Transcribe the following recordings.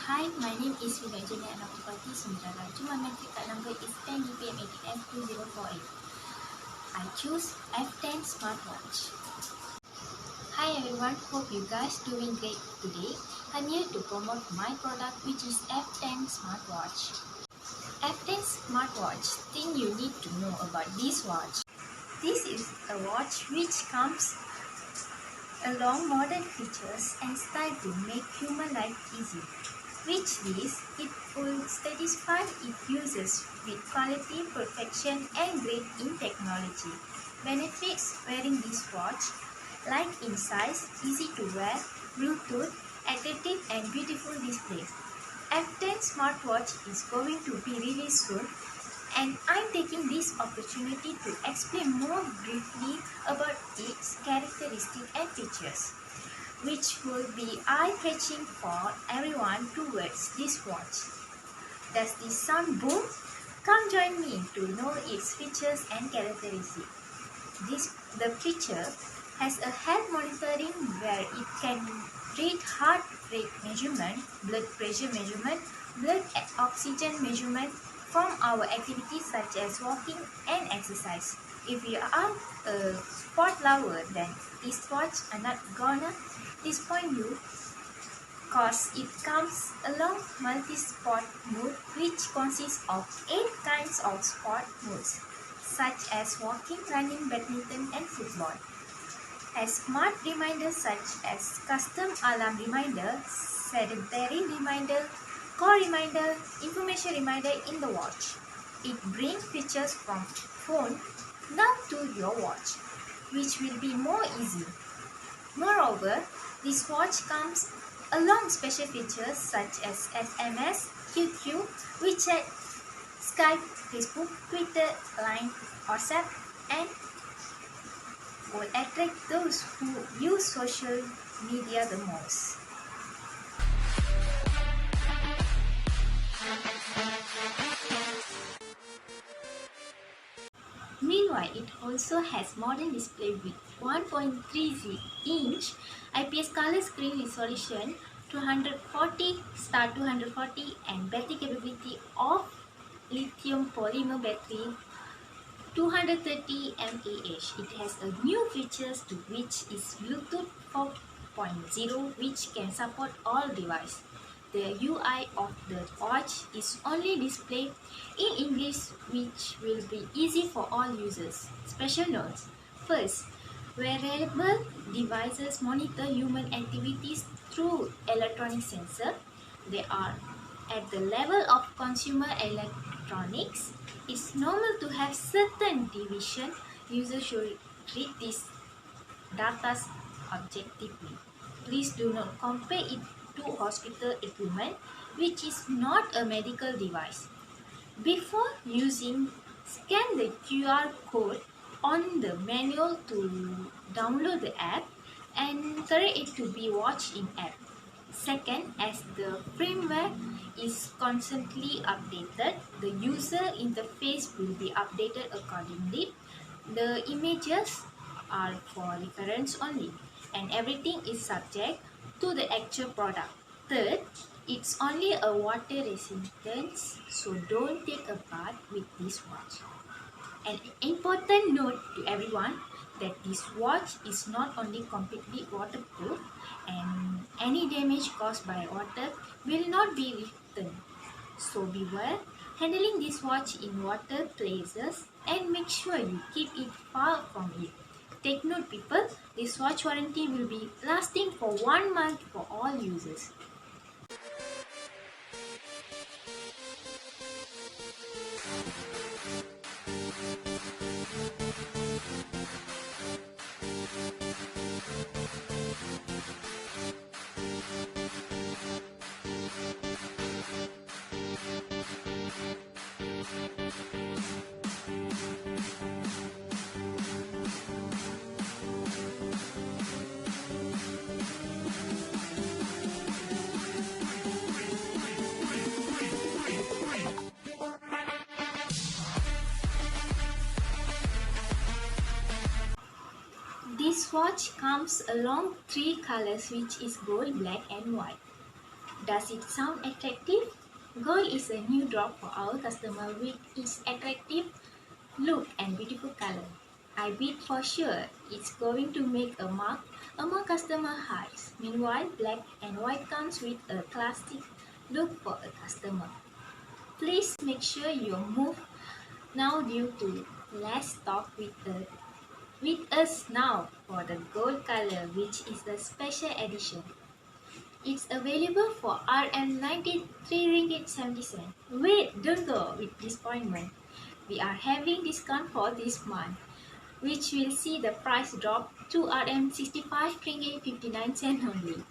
Hi, my name is Vidajani Anapati Sundaraju. My metric card number is 10DPM18F2048. I choose F10 smartwatch. Hi everyone, hope you guys doing great today. I'm here to promote my product which is F10 smartwatch. F10 smartwatch, thing you need to know about this watch. This is a watch which comes along modern features and style to make human life easy. Which is, it will satisfy its users with quality, perfection and great in technology. Benefits wearing this watch, light in size, easy to wear, Bluetooth, attractive and beautiful display. F10 smartwatch is going to be released soon and I'm taking this opportunity to explain more briefly about its characteristics and features, which will be eye-catching for everyone towards this watch. Does this sound boom? Come join me to know its features and characteristics. The feature has a health monitoring where it can read heart rate measurement, blood pressure measurement, blood oxygen measurement from our activities such as walking and exercise. If you are a sport lover, then this watch are not gonna disappoint you, cause it comes along multi-sport mode which consists of 8 kinds of sport modes such as walking, running, badminton and football. Has smart reminders such as custom alarm reminder, sedentary reminder, call reminder, information reminder in the watch. It brings features from phone now to your watch, which will be more easy. Moreover, this watch comes along special features such as SMS, QQ, WeChat, Skype, Facebook, Twitter, Line, WhatsApp, and will attract those who use social media the most. Meanwhile, it also has modern display with 1.30-inch IPS color screen resolution, 240 and battery capability of lithium polymer battery 230 mAh. It has a new features to which is Bluetooth 4.0 which can support all devices. The UI of the watch is only displayed in English which will be easy for all users. Special notes. First, wearable devices monitor human activities through electronic sensor. They are at the level of consumer electronics. It's normal to have certain division. Users should read this data objectively. Please do not compare it to hospital equipment, which is not a medical device. Before using, scan the QR code on the manual to download the app and correct it to be watched in app. Second, as the firmware is constantly updated, the user interface will be updated accordingly. The images are for reference only and everything is subject to the actual product. Third, it's only a water resistant, so don't take a bath with this watch. An important note to everyone that this watch is not only completely waterproof and any damage caused by water will not be returned. So beware handling this watch in water places and make sure you keep it far from it. Take note people, this watch warranty will be lasting for 1 month for all users. This watch comes along 3 colors which is gold, black and white. Does it sound attractive? Gold is a new drop for our customer with its attractive look and beautiful color. I bet for sure it's going to make a mark among customer hearts. Meanwhile, black and white comes with a classic look for a customer. Please make sure you move now due to less stock with us now for the gold color, which is the special edition. It's available for RM93 ringgit 70 cents. Wait, don't go with disappointment. We are having discount for this month, which will see the price drop to RM65 ringgit 59 cents only.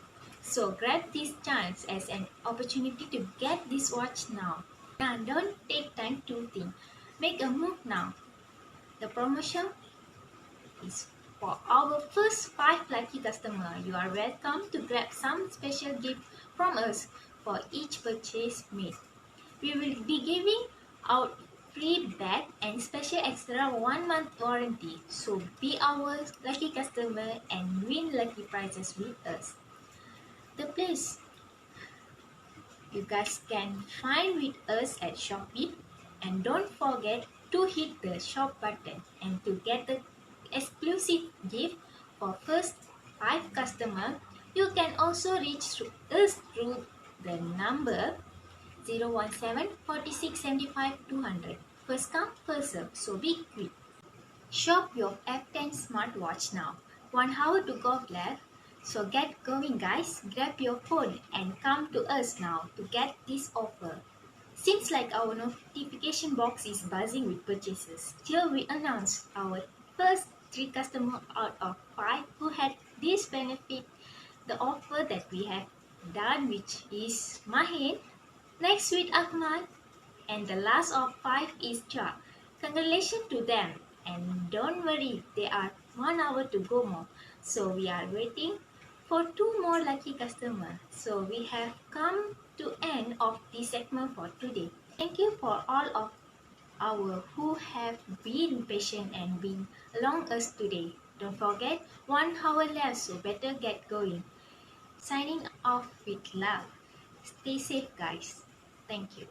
So grab this chance as an opportunity to get this watch now. And don't take time to think. Make a move now. The promotion is for our first 5 lucky customers. You are welcome to grab some special gift from us for each purchase made. We will be giving out free bag and special extra 1-month warranty. So be our lucky customer and win lucky prizes with us. The place you guys can find with us at Shopee, and don't forget to hit the shop button and to get the exclusive gift for first 5 customers. You can also reach us through the number 017 46 75 200. First come, first serve, so be quick. Shop your F10 smartwatch now. 1 hour to go left, so get going guys. Grab your phone and come to us now to get this offer. Seems like our notification box is buzzing with purchases. Here we announce our first 3 customers out of 5 who had this benefit the offer that we have done, which is Mahin, next with Ahmad, and the last of 5 is Cha. Congratulations to them, and don't worry, there are 1 hour to go more. So we are waiting for 2 more lucky customers. So we have come to end of this segment for today. Thank you for all of our who have been patient and been along us today. Don't forget, 1 hour left, so better get going. Signing off with love. Stay safe guys. Thank you.